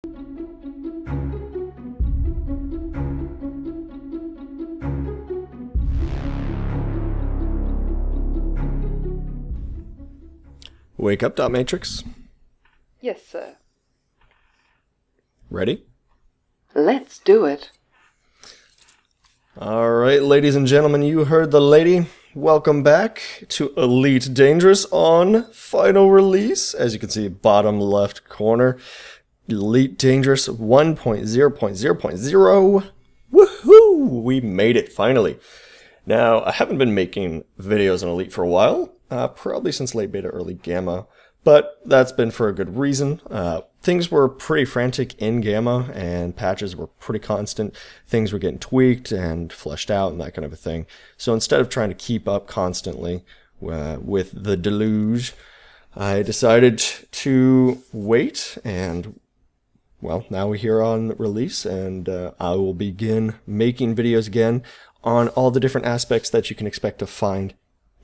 Wake up, Dot Matrix. Yes, sir. Ready? Let's do it. Alright, ladies and gentlemen, you heard the lady. Welcome back to Elite Dangerous on final release. As you can see, bottom left corner. Elite Dangerous 1.0.0.0. Woohoo! We made it, finally. Now, I haven't been making videos on Elite for a while. Probably since late beta, early gamma, but that's been for a good reason. Things were pretty frantic in gamma, and patches were pretty constant. Things were getting tweaked and fleshed out and that kind of a thing. So instead of trying to keep up constantly with the deluge, I decided to wait, and well, now we're here on release, and I will begin making videos again on all the different aspects that you can expect to find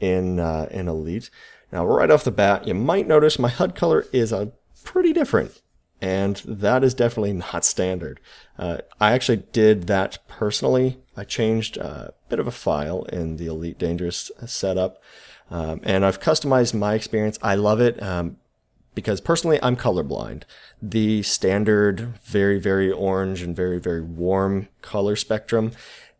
in Elite. Now, right off the bat, you might notice my HUD color is pretty different, and that is definitely not standard. I actually did that personally. I changed a bit of a file in the Elite Dangerous setup, and I've customized my experience. I love it because personally I'm colorblind. The standard very, very orange and very, very warm color spectrum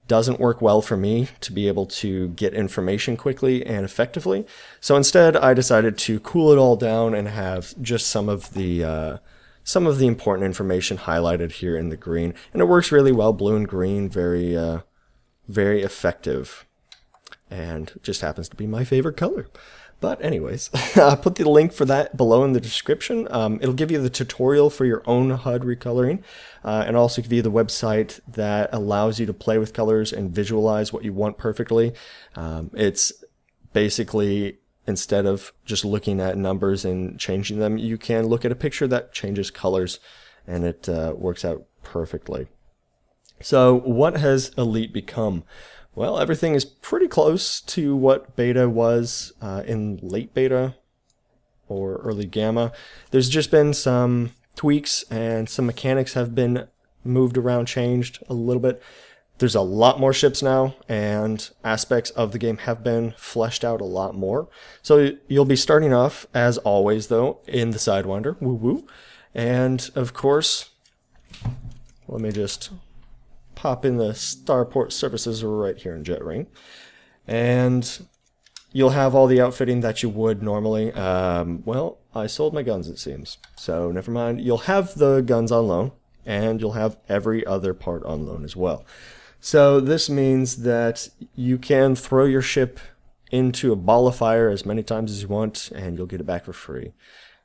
doesn't work well for me to be able to get information quickly and effectively. So instead, I decided to cool it all down and have just some of the important information highlighted here in the green, and it works really well. Blue and green, very effective, and just happens to be my favorite color. But anyways, I'll put the link for that below in the description. It'll give you the tutorial for your own HUD recoloring, and also give you the website that allows you to play with colors and visualize what you want perfectly. It's basically, instead of just looking at numbers and changing them, you can look at a picture that changes colors, and it works out perfectly. So what has Elite become? Well, everything is pretty close to what beta was in late beta or early gamma. There's just been some tweaks, and some mechanics have been moved around, changed a little bit. There's a lot more ships now, and aspects of the game have been fleshed out a lot more. So you'll be starting off, as always though, in the sidewinder. Woo woo. And of course, let me just pop in the starport surfaces right here in Jetring, and you'll have all the outfitting that you would normally. Well, I sold my guns, it seems, so never mind. You'll have the guns on loan, and you'll have every other part on loan as well. So this means that you can throw your ship into a ball of fire as many times as you want, and you'll get it back for free.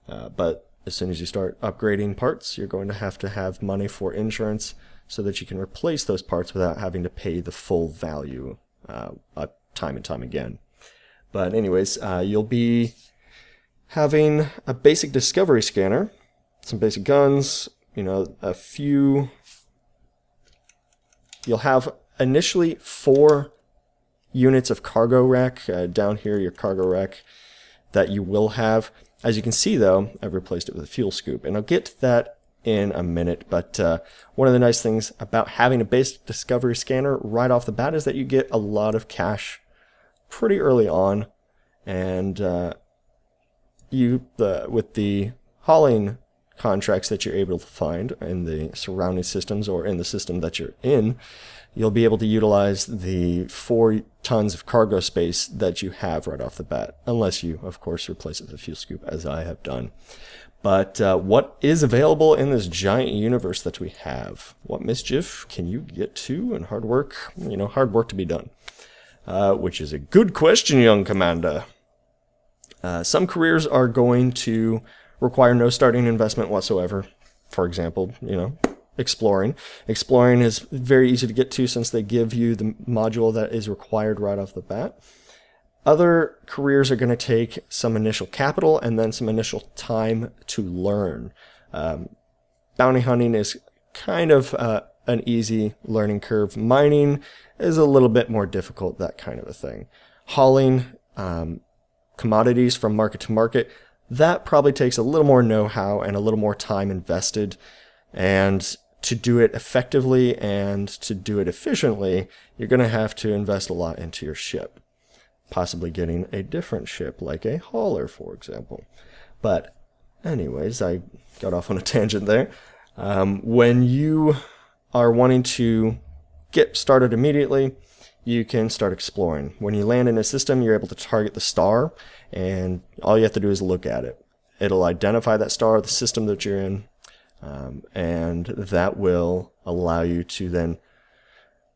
But as soon as you start upgrading parts, you're going to have money for insurance, so that you can replace those parts without having to pay the full value time and time again. But anyways, you'll be having a basic discovery scanner, some basic guns, you know, a few. You'll have initially 4 units of cargo rack. Down here, your cargo rack that you will have. As you can see though, I've replaced it with a fuel scoop, and I'll get to that in a minute, but one of the nice things about having a basic discovery scanner right off the bat is that you get a lot of cash pretty early on, and with the hauling contracts that you're able to find in the surrounding systems or in the system that you're in, you'll be able to utilize the 4 tons of cargo space that you have right off the bat, unless you of course replace it with a fuel scoop, as I have done. But what is available in this giant universe that we have? What mischief can you get to? And hard work, you know, hard work to be done. Which is a good question, young commander. Some careers are going to require no starting investment whatsoever. For example, you know, exploring. Exploring is very easy to get to since they give you the module that is required right off the bat. Other careers are going to take some initial capital and then some initial time to learn. Bounty hunting is kind of an easy learning curve. Mining is a little bit more difficult, that kind of a thing. Hauling commodities from market to market, that probably takes a little more know-how and a little more time invested. And to do it effectively and to do it efficiently, you're going to have to invest a lot into your ship. Possibly getting a different ship, like a hauler, for example. But anyways, I got off on a tangent there. When you are wanting to get started immediately, you can start exploring. When you land in a system, you're able to target the star, and all you have to do is look at it. It'll identify that star, the system that you're in, and that will allow you to then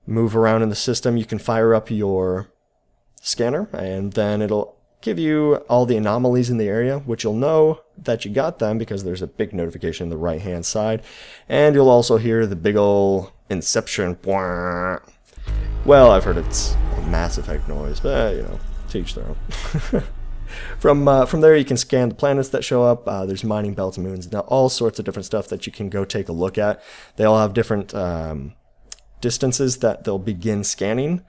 move around in the system. You can fire up your scanner, and then it'll give you all the anomalies in the area, which you'll know that you got them because there's a big notification on the right hand side, and you'll also hear the big ol' Inception. Well, I've heard it's a Mass Effect noise, but you know, to each their own. From there, you can scan the planets that show up. There's mining belts and moons, now all sorts of different stuff that you can go take a look at. They all have different distances that they'll begin scanning.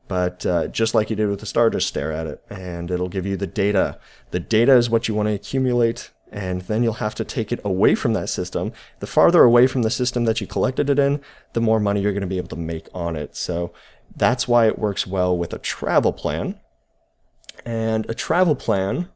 But just like you did with the star, just stare at it, and it'll give you the data. The data is what you want to accumulate, and then you'll have to take it away from that system. The farther away from the system that you collected it in, the more money you're going to be able to make on it. So that's why it works well with a travel plan. And a travel plan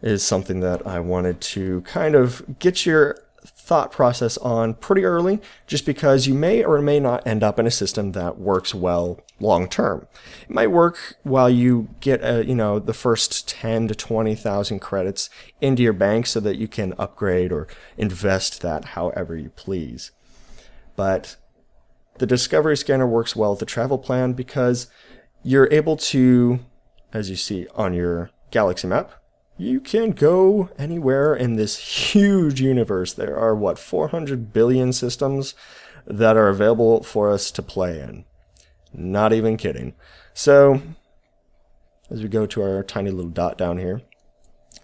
is something that I wanted to kind of get your thought process on pretty early, just because you may or may not end up in a system that works well long term. It might work while you get the first 10 to 20,000 credits into your bank so that you can upgrade or invest that however you please. But the Discovery Scanner works well with the travel plan because you're able to, as you see on your galaxy map, you can go anywhere in this huge universe. There are, what, 400 billion systems that are available for us to play in. Not even kidding. So, as we go to our tiny little dot down here,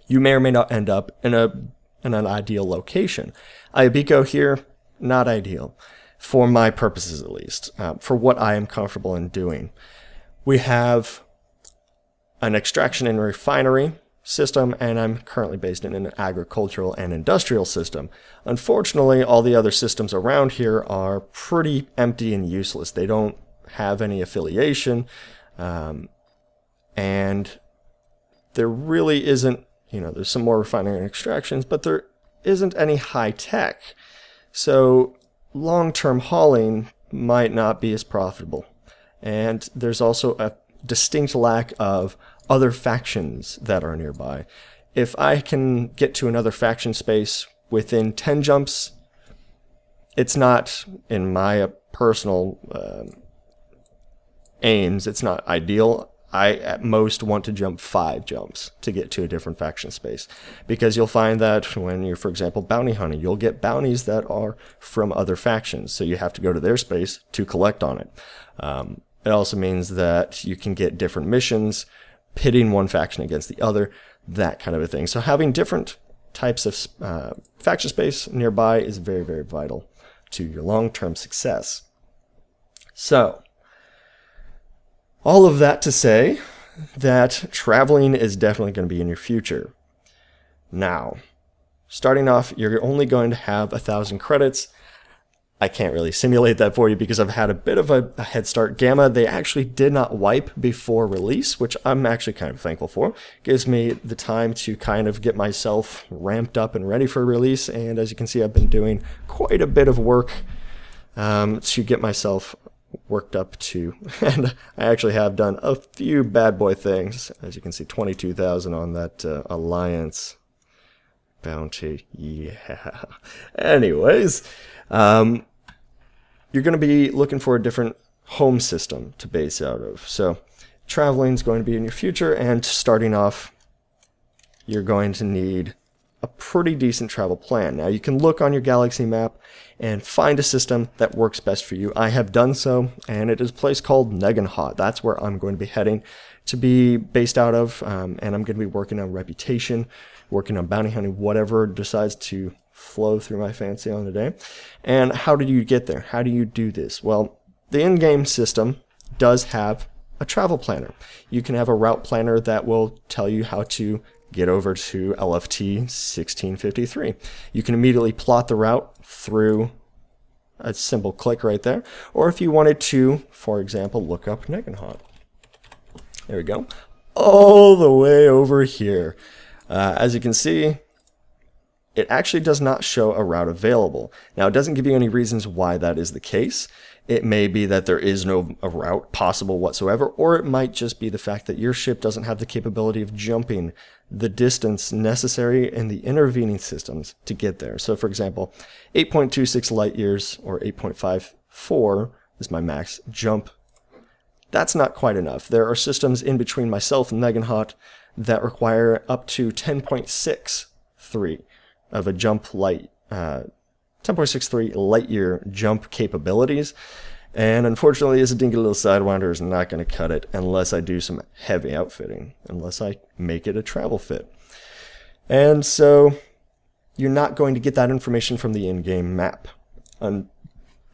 you may or may not end up in an ideal location. Ayabico here, not ideal. For my purposes, at least. For what I am comfortable in doing. We have an extraction and refinery system, and I'm currently based in an agricultural and industrial system. Unfortunately, all the other systems around here are pretty empty and useless. They don't have any affiliation, and there really isn't, there's some more refining and extractions, but there isn't any high tech. So long-term hauling might not be as profitable. And there's also a distinct lack of other factions that are nearby. If I can get to another faction space within 10 jumps, it's not, in my personal aims, it's not ideal. I at most want to jump 5 jumps to get to a different faction space, because you'll find that when you're, for example, bounty hunting, you'll get bounties that are from other factions, so you have to go to their space to collect on it. It also means that you can get different missions, pitting one faction against the other, that kind of a thing. So having different types of faction space nearby is very, very vital to your long-term success. So, all of that to say that traveling is definitely going to be in your future. Now, starting off, you're only going to have 1,000 credits. I can't really simulate that for you because I've had a bit of a head start. Gamma, they actually did not wipe before release, which I'm actually kind of thankful for. It gives me the time to kind of get myself ramped up and ready for release, and as you can see, I've been doing quite a bit of work to get myself worked up to, and I actually have done a few bad boy things. As you can see, 22,000 on that Alliance bounty. Yeah. Anyways, you're going to be looking for a different home system to base out of. So traveling is going to be in your future, and starting off, you're going to need a pretty decent travel plan. Now, you can look on your galaxy map and find a system that works best for you. I have done so, and it is a place called Neganhot. That's where I'm going to be heading to be based out of, and I'm going to be working on reputation, working on bounty hunting, whatever decides to flow through my fancy on the day. And how do you get there? How do you do this? Well, the in-game system does have a travel planner. You can have a route planner that will tell you how to get over to LFT 1653. You can immediately plot the route through a simple click right there, or if you wanted to, for example, look up Negenhot. There we go. All the way over here. As you can see, it actually does not show a route available. Now, it doesn't give you any reasons why that is the case. It may be that there is no a route possible whatsoever, or it might just be the fact that your ship doesn't have the capability of jumping the distance necessary in the intervening systems to get there. So, for example, 8.26 light years, or 8.54 is my max jump. That's not quite enough. There are systems in between myself and Negenhot that require up to 10.63 of a jump light, 10.63 light year jump capabilities, and unfortunately, as a dinky little sidewinder is not going to cut it unless I do some heavy outfitting, unless I make it a travel fit. And so you're not going to get that information from the in-game map. Don't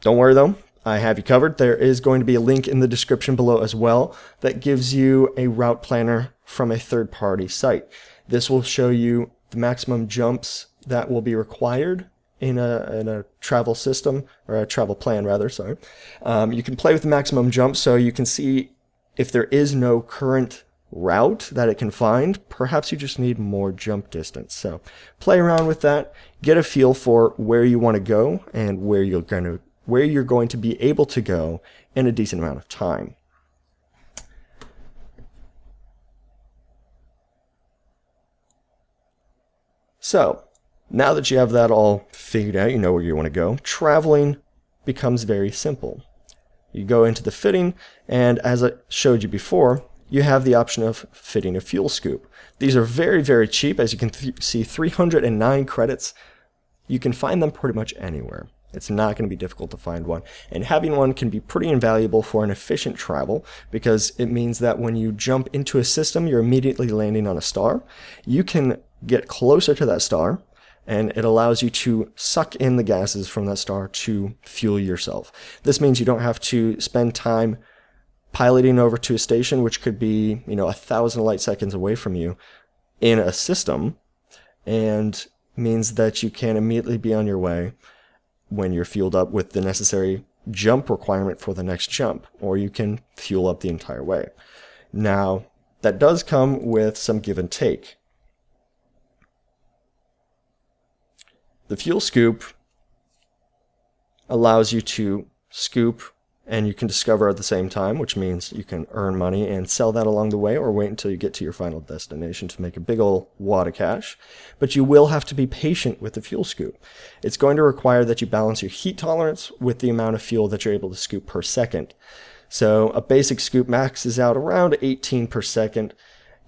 worry though, I have you covered. There is going to be a link in the description below as well that gives you a route planner from a third-party site. This will show you the maximum jumps that will be required in a travel system, or a travel plan rather, sorry. You can play with the maximum jump so you can see if there is no current route that it can find, perhaps you just need more jump distance. So play around with that, get a feel for where you want to go and where you're going to be able to go in a decent amount of time. So, now that you have that all figured out, you know where you want to go, traveling becomes very simple. You go into the fitting, and as I showed you before, you have the option of fitting a fuel scoop. These are very, very cheap. As you can see, 309 credits. You can find them pretty much anywhere. It's not going to be difficult to find one. And having one can be pretty invaluable for an efficient travel, because it means that when you jump into a system, you're immediately landing on a star. You can get closer to that star, and it allows you to suck in the gases from that star to fuel yourself. This means you don't have to spend time piloting over to a station, which could be, 1,000 light seconds away from you in a system, and means that you can immediately be on your way when you're fueled up with the necessary jump requirement for the next jump, or you can fuel up the entire way. Now, that does come with some give and take. The fuel scoop allows you to scoop and you can discover at the same time, which means you can earn money and sell that along the way, or wait until you get to your final destination to make a big old wad of cash. But you will have to be patient with the fuel scoop. It's going to require that you balance your heat tolerance with the amount of fuel that you're able to scoop per second. So a basic scoop maxes out around 18 per second.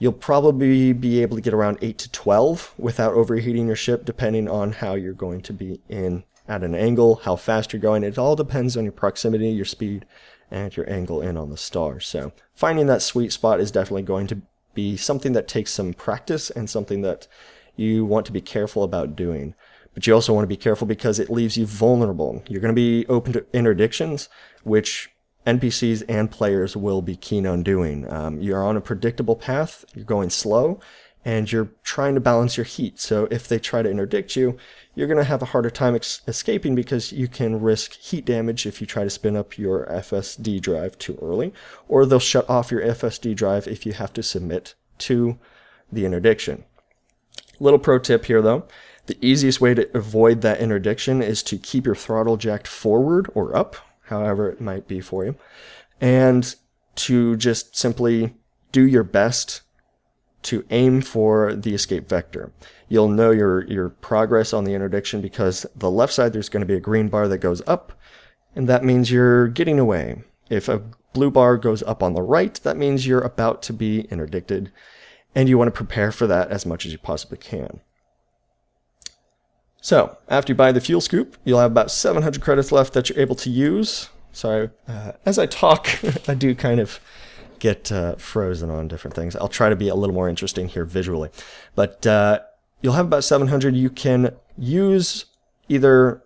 You'll probably be able to get around 8 to 12 without overheating your ship, depending on how you're going to be in at an angle, how fast you're going. It all depends on your proximity, your speed, and your angle in on the star. So finding that sweet spot is definitely going to be something that takes some practice and something that you want to be careful about doing. But you also want to be careful because it leaves you vulnerable. You're going to be open to interdictions, which NPCs and players will be keen on doing. You're on a predictable path, you're going slow, and you're trying to balance your heat. So if they try to interdict you, you're going to have a harder time escaping, because you can risk heat damage if you try to spin up your FSD drive too early, or they'll shut off your FSD drive if you have to submit to the interdiction. Little pro tip here though, the easiest way to avoid that interdiction is to keep your throttle jacked forward or up, however it might be for you, and to just simply do your best to aim for the escape vector. You'll know your progress on the interdiction because the left side there's going to be a green bar that goes up, and that means you're getting away. If a blue bar goes up on the right, that means you're about to be interdicted, and you want to prepare for that as much as you possibly can. So, after you buy the fuel scoop, you'll have about 700 credits left that you're able to use. Sorry, as I talk, I do kind of get frozen on different things. I'll try to be a little more interesting here visually. But you'll have about 700 you can use either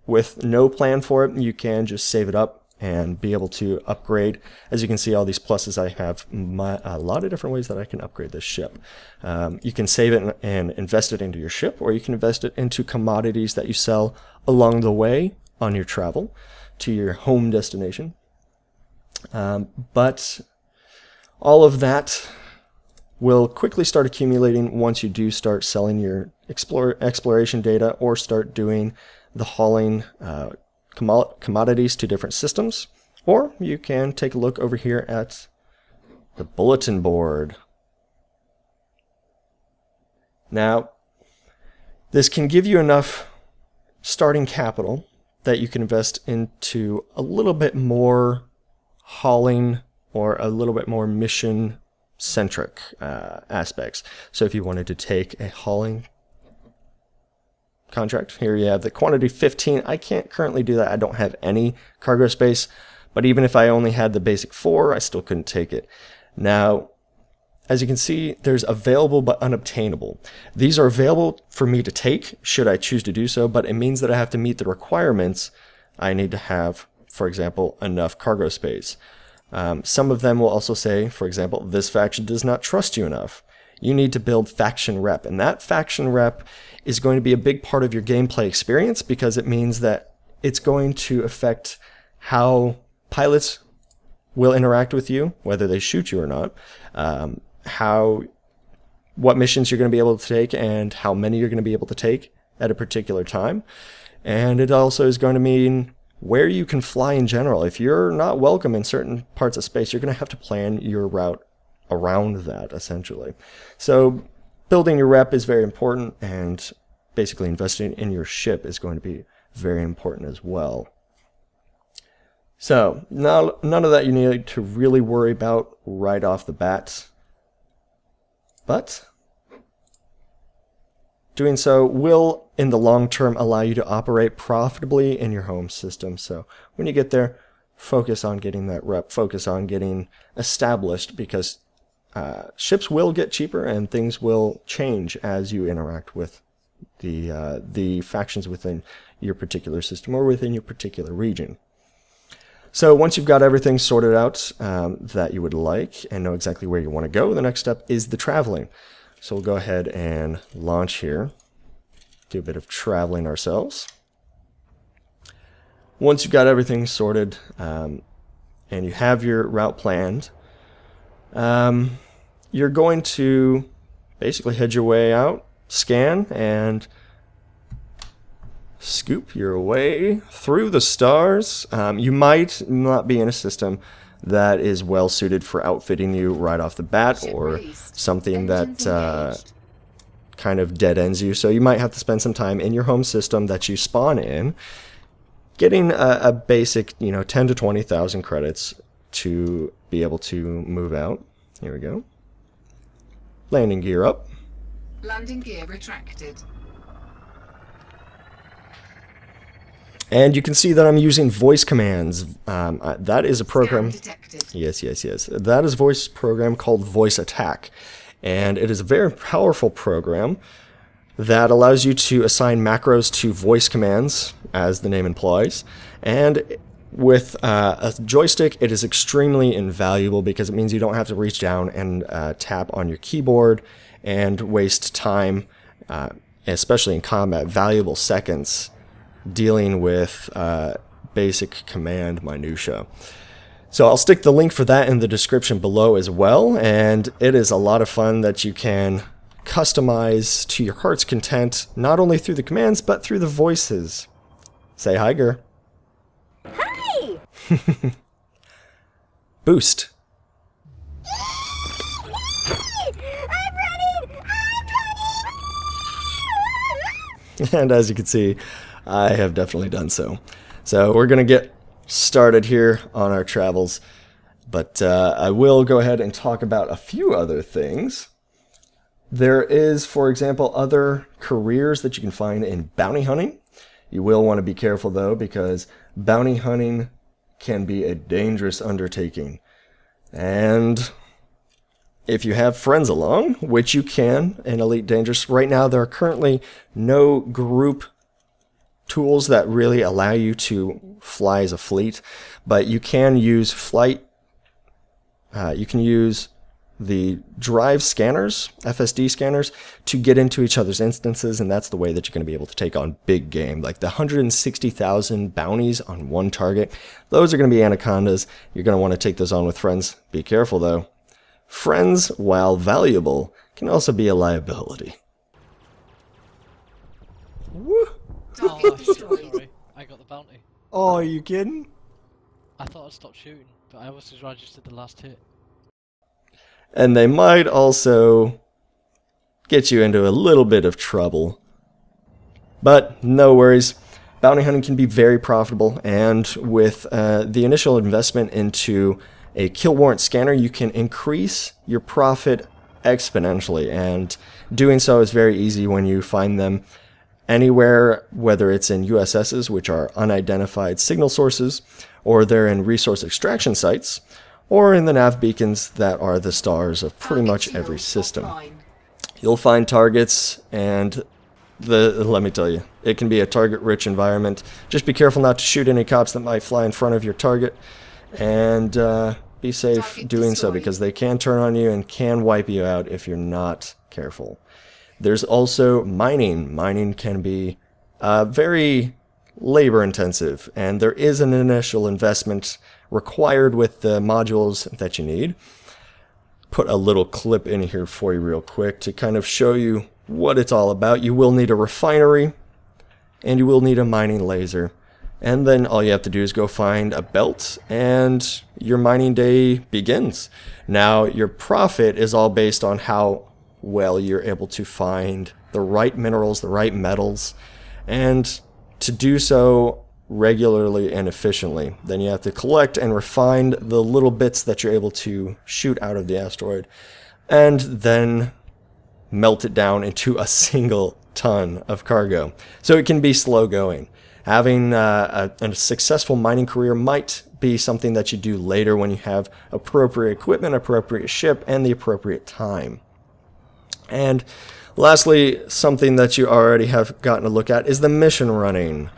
with no plan for it. You can just save it up and be able to upgrade. As you can see, all these pluses, I have a lot of different ways that I can upgrade this ship. You can save it and invest it into your ship, or you can invest it into commodities that you sell along the way on your travel to your home destination. But all of that will quickly start accumulating once you do start selling your exploration data or start doing the hauling commodities to different systems. Or you can take a look over here at the bulletin board. Now, this can give you enough starting capital that you can invest into a little bit more hauling or a little bit more mission centric aspects. So if you wanted to take a hauling contract, here you have the quantity 15. I can't currently do that. I don't have any cargo space, but even if I only had the basic 4, I still couldn't take it. Now, as you can see, there's available but unobtainable. These are available for me to take should I choose to do so, but it means that I have to meet the requirements. I need to have, for example, enough cargo space. Some of them will also say, for example, this faction does not trust you enough. You need to build faction rep, and that faction rep is going to be a big part of your gameplay experience because it means that it's going to affect how pilots will interact with you, whether they shoot you or not, what missions you're going to be able to take and how many you're going to be able to take at a particular time. And it also is going to mean where you can fly in general. If you're not welcome in certain parts of space, you're going to have to plan your route around that, essentially. So building your rep is very important, and basically investing in your ship is going to be very important as well. So now, none of that you need to really worry about right off the bat, but doing so will, in the long term, allow you to operate profitably in your home system. So when you get there, focus on getting that rep, focus on getting established, because ships will get cheaper and things will change as you interact with the factions within your particular system or within your particular region. So once you've got everything sorted out that you would like and know exactly where you want to go, the next step is the traveling. So we'll go ahead and launch here, do a bit of traveling ourselves. Once you've got everything sorted and you have your route planned, you're going to basically head your way out, scan, and scoop your way through the stars. You might not be in a system that is well suited for outfitting you right off the bat, or something that kind of dead ends you. So you might have to spend some time in your home system that you spawn in, getting a basic, 10 to 20,000 credits to be able to move out. Here we go. Landing gear up. Landing gear retracted. And you can see that I'm using voice commands. That is a program. Yes. That is a voice program called Voice Attack. And it is a very powerful program that allows you to assign macros to voice commands, as the name implies. And with a joystick, it is extremely invaluable because it means you don't have to reach down and tap on your keyboard and waste time, especially in combat, valuable seconds, dealing with basic command minutia. So I'll stick the link for that in the description below as well, and it is a lot of fun that you can customize to your heart's content, not only through the commands, but through the voices. Say hi, girl. Hi! Boost. I'm running! And as you can see, I have definitely done so. So we're going to get started here on our travels, but I will go ahead and talk about a few other things. There is, for example, other careers that you can find in bounty hunting. You will want to be careful though, because bounty hunting can be a dangerous undertaking. And if you have friends along, which you can in Elite Dangerous, right now there are currently no group tools that really allow you to fly as a fleet, but you can use flight. You can use the drive scanners, FSD scanners, to get into each other's instances, and that's the way that you're going to be able to take on big game. Like the 160,000 bounties on one target, those are going to be anacondas. You're going to want to take those on with friends. Be careful though. Friends, while valuable, can also be a liability. Woo! Target destroyed. Sorry, I got the bounty. Oh, are you kidding? I thought I'd stop shooting, but I was registered the last hit. And they might also get you into a little bit of trouble. But no worries. Bounty hunting can be very profitable, and with the initial investment into a kill warrant scanner, you can increase your profit exponentially, and doing so is very easy when you find them anywhere, whether it's in USSs, which are unidentified signal sources, or they're in resource extraction sites, or in the nav beacons that are the stars of pretty much every system. You'll find targets, and let me tell you, it can be a target-rich environment. Just be careful not to shoot any cops that might fly in front of your target, and be safe doing so, because they can turn on you and can wipe you out if you're not careful. There's also mining. Mining can be very labor-intensive, and there is an initial investment required with the modules that you need. Put a little clip in here for you real quick to kind of show you what it's all about. You will need a refinery, and you will need a mining laser, and then all you have to do is go find a belt, and your mining day begins. Now, your profit is all based on how well you're able to find the right minerals, the right metals, and to do so regularly and efficiently. Then you have to collect and refine the little bits that you're able to shoot out of the asteroid, and then melt it down into a single ton of cargo. So it can be slow going. Having a successful mining career might be something that you do later when you have appropriate equipment, appropriate ship, and the appropriate time. And lastly, something that you already have gotten a look at is the mission running.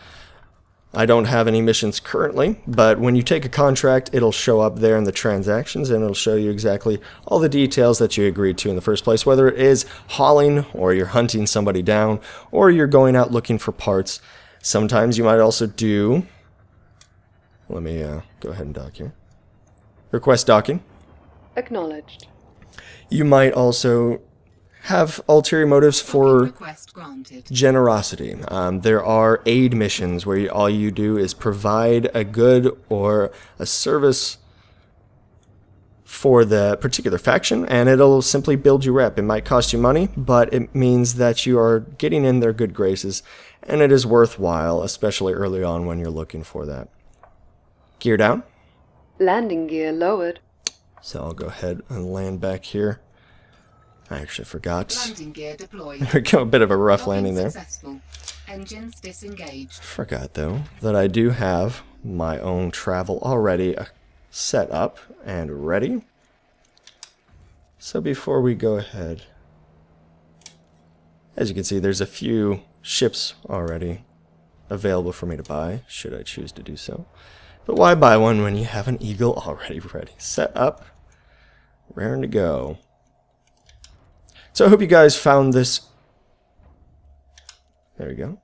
I don't have any missions currently, but when you take a contract, it'll show up there in the transactions, and it'll show you exactly all the details that you agreed to in the first place, whether it is hauling, or you're hunting somebody down, or you're going out looking for parts. Sometimes you might also do, let me go ahead and dock here. Request docking. Acknowledged. You might also have ulterior motives for Request granted. generosity. There are aid missions where all you do is provide a good or a service for the particular faction, and it'll simply build you rep. It might cost you money, but it means that you are getting in their good graces, and it is worthwhile, especially early on when you're looking for that. Gear down. Landing gear lowered. So I'll go ahead and land back here. I actually forgot. Landing gear deployed. There we go, a bit of a rough landing there. Successful. Engines disengaged. Forgot though that I do have my own travel already set up and ready. So before we go ahead, as you can see, there's a few ships already available for me to buy, should I choose to do so. But why buy one when you have an Eagle already ready, set up, raring to go? So I hope you guys found this, there we go.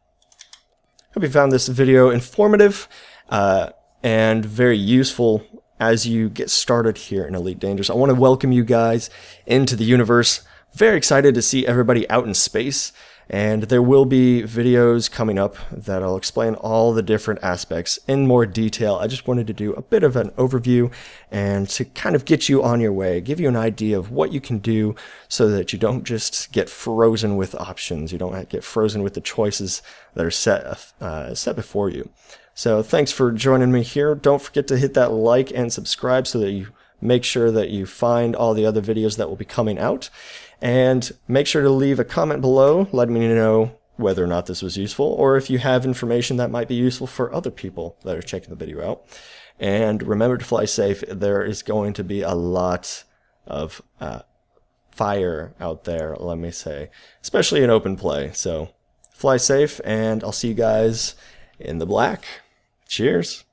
Hope you found this video informative and very useful as you get started here in Elite Dangerous. I want to welcome you guys into the universe. Very excited to see everybody out in space, and there will be videos coming up that'll explain all the different aspects in more detail. I just wanted to do a bit of an overview and to kind of get you on your way, give you an idea of what you can do so that you don't just get frozen with options. You don't get frozen with the choices that are set before you. So thanks for joining me here. Don't forget to hit that like and subscribe so that you make sure that you find all the other videos that will be coming out. And make sure to leave a comment below letting me know whether or not this was useful, or if you have information that might be useful for other people that are checking the video out. And remember to fly safe. There is going to be a lot of fire out there, let me say, especially in open play. So fly safe, and I'll see you guys in the black. Cheers.